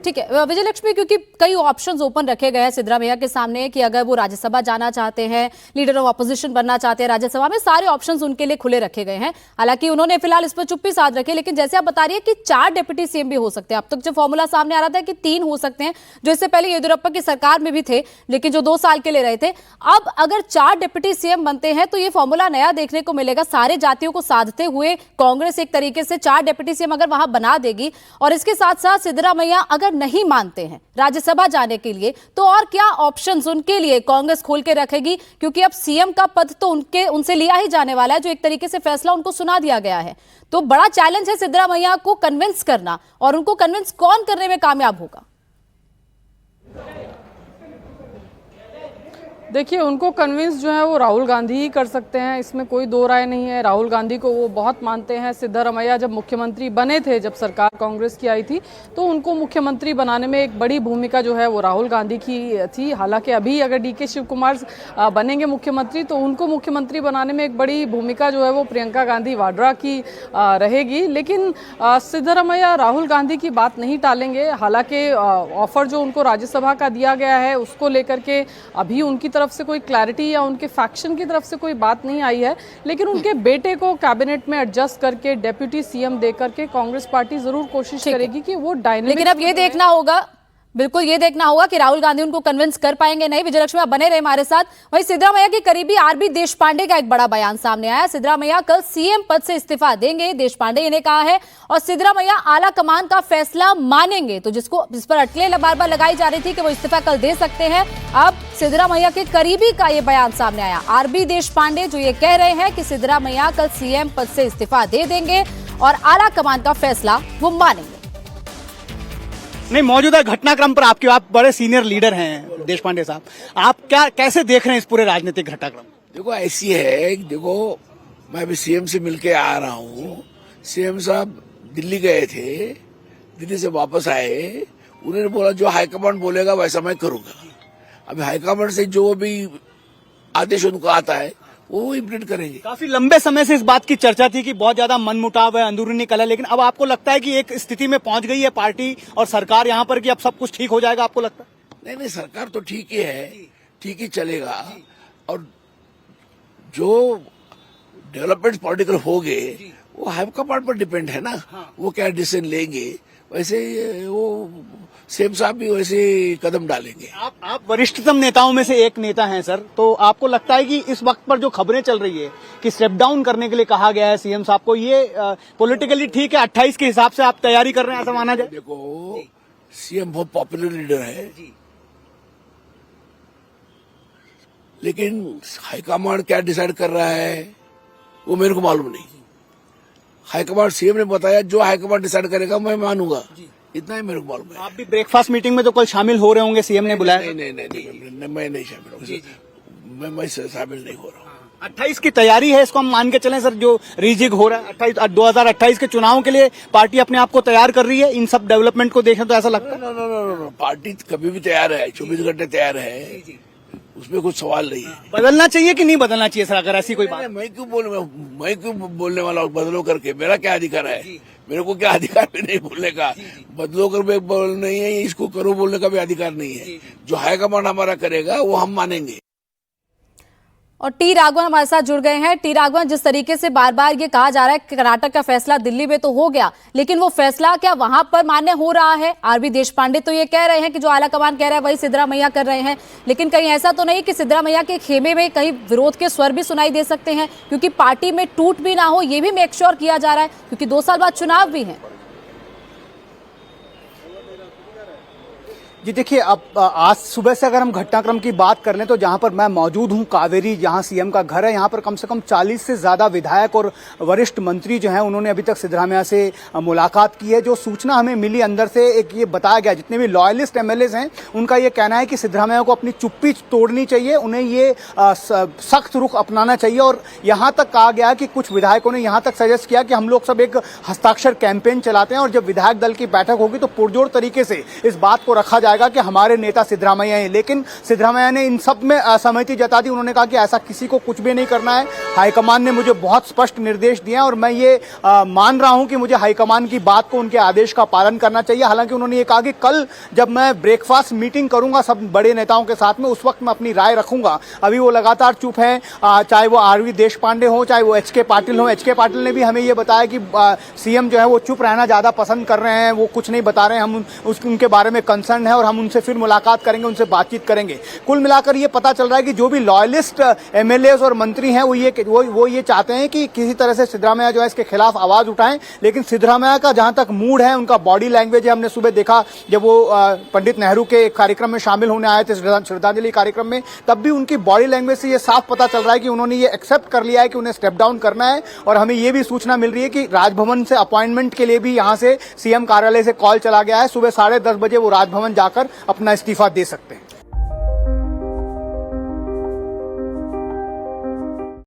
ठीक है विजयलक्ष्मी, क्योंकि कई ऑप्शंस ओपन रखे गए हैं सिद्धरामैया के सामने कि अगर वो राज्यसभा जाना चाहते हैं, लीडर ऑफ अपोजिशन बनना चाहते हैं राज्यसभा में, सारे ऑप्शंस उनके लिए खुले रखे गए हैं। हालांकि उन्होंने फिलहाल इस पर चुप्पी साध रखी, लेकिन जैसे आप बता रही है कि 4 डिप्टी सीएम भी हो सकते हैं। अब तक जो फॉर्मूला सामने आ रहा था कि 3 हो सकते हैं, जो इससे पहले येदियुरप्पा की सरकार में भी थे, लेकिन जो 2 साल के लिए रहे थे। अब अगर 4 डिप्टी सीएम बनते हैं तो ये फॉर्मूला नया देखने को मिलेगा। सारे जातियों को साधते हुए कांग्रेस एक तरीके से 4 डिप्टी सीएम अगर वहां बना देगी, और इसके साथ साथ सिद्धरामैया अगर नहीं मानते हैं राज्यसभा जाने के लिए, तो और क्या ऑप्शंस उनके लिए कांग्रेस खोल के रखेगी? क्योंकि अब सीएम का पद तो उनसे लिया ही जाने वाला है, जो एक तरीके से फैसला उनको सुना दिया गया है। तो बड़ा चैलेंज है सिद्धरामैया को कन्विंस करना, और उनको कन्विंस कौन करने में कामयाब होगा? देखिए, उनको कन्विंस जो है वो राहुल गांधी ही कर सकते हैं, इसमें कोई दो राय नहीं है। राहुल गांधी को वो बहुत मानते हैं। सिद्धरामैया जब मुख्यमंत्री बने थे, जब सरकार कांग्रेस की आई थी, तो उनको मुख्यमंत्री बनाने में एक बड़ी भूमिका जो है वो राहुल गांधी की थी। हालांकि अभी अगर डीके शिव कुमार बनेंगे मुख्यमंत्री, तो उनको मुख्यमंत्री बनाने में एक बड़ी भूमिका जो है वो प्रियंका गांधी वाड्रा की रहेगी। लेकिन सिद्धरामैया राहुल गांधी की बात नहीं टालेंगे। हालांकि ऑफर जो उनको राज्यसभा का दिया गया है, उसको लेकर के अभी उनकी तरफ से कोई क्लैरिटी या उनके फैक्शन की तरफ से कोई बात नहीं आई है। लेकिन उनके बेटे को कैबिनेट में एडजस्ट करके डेप्यूटी सीएम देकर के कांग्रेस पार्टी जरूर कोशिश करेगी कि वो डायनेमिक। लेकिन अब ये देखना होगा, बिल्कुल ये देखना होगा कि राहुल गांधी उनको कन्विंस कर पाएंगे नहीं। विजयलक्ष्मी आप बने रहे हमारे साथ। वहीं सिद्धरामैया के करीबी आरबी देशपांडे का एक बड़ा बयान सामने आया। सिद्धरामैया कल सीएम पद से इस्तीफा देंगे, देशपांडे ने कहा है, और सिद्धरामैया आला कमान का फैसला मानेंगे। तो जिस पर अटकलें बार बार लगाई जा रही थी कि वो इस्तीफा कल दे सकते हैं, अब सिद्धरामैया के करीबी का ये बयान सामने आया। आरबी देशपांडे जो ये कह रहे हैं कि सिद्धरामैया कल सीएम पद से इस्तीफा दे देंगे और आला कमान का फैसला वो मानेंगे। नहीं, मौजूदा घटनाक्रम पर आप बड़े सीनियर लीडर हैं देशपांडे साहब, आप कैसे देख रहे हैं इस पूरे राजनीतिक घटनाक्रम? देखो, ऐसी है, देखो मैं अभी सीएम से मिलके आ रहा हूँ। सीएम साहब दिल्ली गए थे, दिल्ली से वापस आए, उन्होंने बोला जो हाईकमांड बोलेगा वैसा मैं करूंगा। अभी हाईकमांड से जो भी आदेश उनको आता है वो इम्प्लीमेंट करेंगे। काफी लंबे समय से इस बात की चर्चा थी कि बहुत ज्यादा मनमुटाव है, अंदरूनी कलह, लेकिन अब आपको लगता है कि एक स्थिति में पहुंच गई है पार्टी और सरकार यहाँ पर कि अब सब कुछ ठीक हो जाएगा? आपको लगता है? नहीं, सरकार तो ठीक ही है, ठीक ही चलेगा। और जो डेवलपमेंट पॉलिटिकल हो गए वो हाईकमांड पर डिपेंड है ना। वो क्या डिसीजन लेंगे, वैसे वो सीएम साहब भी वैसे कदम डालेंगे। आप वरिष्ठतम नेताओं में से एक नेता हैं सर, तो आपको लगता है कि इस वक्त पर जो खबरें चल रही है कि स्टेप डाउन करने के लिए कहा गया है सीएम साहब को, ये पॉलिटिकली ठीक है? 28 के हिसाब से आप तैयारी कर रहे हैं, ऐसा माना जाए? देखो, सीएम बहुत पॉपुलर लीडर है, लेकिन हाईकमांड क्या डिसाइड कर रहा है वो मेरे को मालूम नहीं। हाईकमांड सीएम ने बताया जो हाईकमांड डिसाइड करेगा मैं मानूंगा, इतना ही मेरे को मालूम है। आप भी ब्रेकफास्ट मीटिंग में तो कल शामिल हो रहे होंगे, सीएम ने बुलाया? नहीं, मैं नहीं शामिल हूँ, मैं शामिल नहीं हो रहा हूँ। 28 की तैयारी है, इसको हम मान के चलें सर, जो रीजिग हो रहा है 2028 के चुनाव के लिए पार्टी अपने आप को तैयार कर रही है? इन सब डेवलपमेंट को देखें तो ऐसा लगता है? नो, पार्टी कभी भी तैयार है, 24 घंटे तैयार है, उसमें कुछ सवाल नहीं है। बदलना चाहिए कि नहीं बदलना चाहिए सर, अगर ऐसी कोई बात? मैं क्यों बोलने वाला हूँ बदलो करके? मेरा क्या अधिकार है? मेरे को क्या अधिकार भी नहीं बोलने का। बदलो कर बोलना नहीं है, इसको करो बोलने का भी अधिकार नहीं है। जो हाईकमांड हमारा करेगा वो हम मानेंगे। और टी राघवन हमारे साथ जुड़ गए हैं। टी राघवन, जिस तरीके से बार बार ये कहा जा रहा है कि कर्नाटक का फैसला दिल्ली में तो हो गया, लेकिन वो फैसला क्या वहां पर मान्य हो रहा है? आरबी देशपांडे तो ये कह रहे हैं कि जो आला कमान कह रहा है वही सिद्धरामैया कर रहे हैं, लेकिन कहीं ऐसा तो नहीं कि सिद्धरामैया के खेमे में कहीं विरोध के स्वर भी सुनाई दे सकते हैं, क्योंकि पार्टी में टूट भी ना हो ये भी मेक श्योर किया जा रहा है, क्योंकि 2 साल बाद चुनाव भी है। जी देखिए, अब आज सुबह से अगर हम घटनाक्रम की बात कर लें तो जहां पर मैं मौजूद हूं, कावेरी, जहां सीएम का घर है, यहां पर कम से कम 40 से ज्यादा विधायक और वरिष्ठ मंत्री जो हैं उन्होंने अभी तक सिद्धरामैया से मुलाकात की है। जो सूचना हमें मिली अंदर से, एक ये बताया गया, जितने भी लॉयलिस्ट एमएलएज हैं उनका ये कहना है कि सिद्धरामैया को अपनी चुप्पी तोड़नी चाहिए, उन्हें ये सख्त रुख अपनाना चाहिए। और यहां तक कहा गया कि कुछ विधायकों ने यहां तक सजेस्ट किया कि हम लोग सब एक हस्ताक्षर कैंपेन चलाते हैं और जब विधायक दल की बैठक होगी तो पुरजोर तरीके से इस बात को रखा जाएगा कि हमारे नेता सिद्धरामैया हैं। लेकिन सिद्धरामैया ने इन सब में असहमति जता दी। उन्होंने कहा कि ऐसा किसी को कुछ भी नहीं करना है, हाईकमान ने मुझे बहुत स्पष्ट निर्देश दिए हैं और मैं ये मान रहा हूं कि मुझे हाईकमान की बात को, उनके आदेश का पालन करना चाहिए। हालांकि उन्होंने ये कहा कि कल जब मैं ब्रेकफास्ट मीटिंग करूंगा सब बड़े नेताओं के साथ में, उस वक्त मैं अपनी राय रखूंगा। अभी वो लगातार चुप हैं, चाहे वो आरवी देशपांडे हो, चाहे वो एचके पाटिल हो। एचके पाटिल ने भी हमें ये बताया कि सीएम जो है वो चुप रहना ज्यादा पसंद कर रहे हैं, वो कुछ नहीं बता रहे हैं, हम उनके बारे में कंसर्न है और हम उनसे फिर मुलाकात करेंगे, उनसे बातचीत करेंगे। कुल मिलाकर ये पता चल रहा है कि जो भी लॉयलिस्ट एमएलए और मंत्री हैं वो ये चाहते हैं कि किसी तरह से सिद्धरामैया जो है इसके खिलाफ आवाज उठाएं। लेकिन सिद्धरामैया का जहां तक मूड है, उनका बॉडी लैंग्वेज है, हमने सुबह देखा जब वो पंडित नेहरू के कार्यक्रम में शामिल होने आए थे, श्रद्धांजलि कार्यक्रम में, तब भी उनकी बॉडी लैंग्वेज से ये साफ पता चल रहा है कि उन्होंने ये एक्सेप्ट कर लिया है कि उन्हें स्टेप डाउन करना है। और हमें ये भी सूचना मिल रही है कि राजभवन से अपॉइंटमेंट के लिए भी यहां से सीएम कार्यालय से कॉल चला गया है। सुबह 10:30 बजे वो राजभवन जाकर अपना इस्तीफा दे सकते हैं।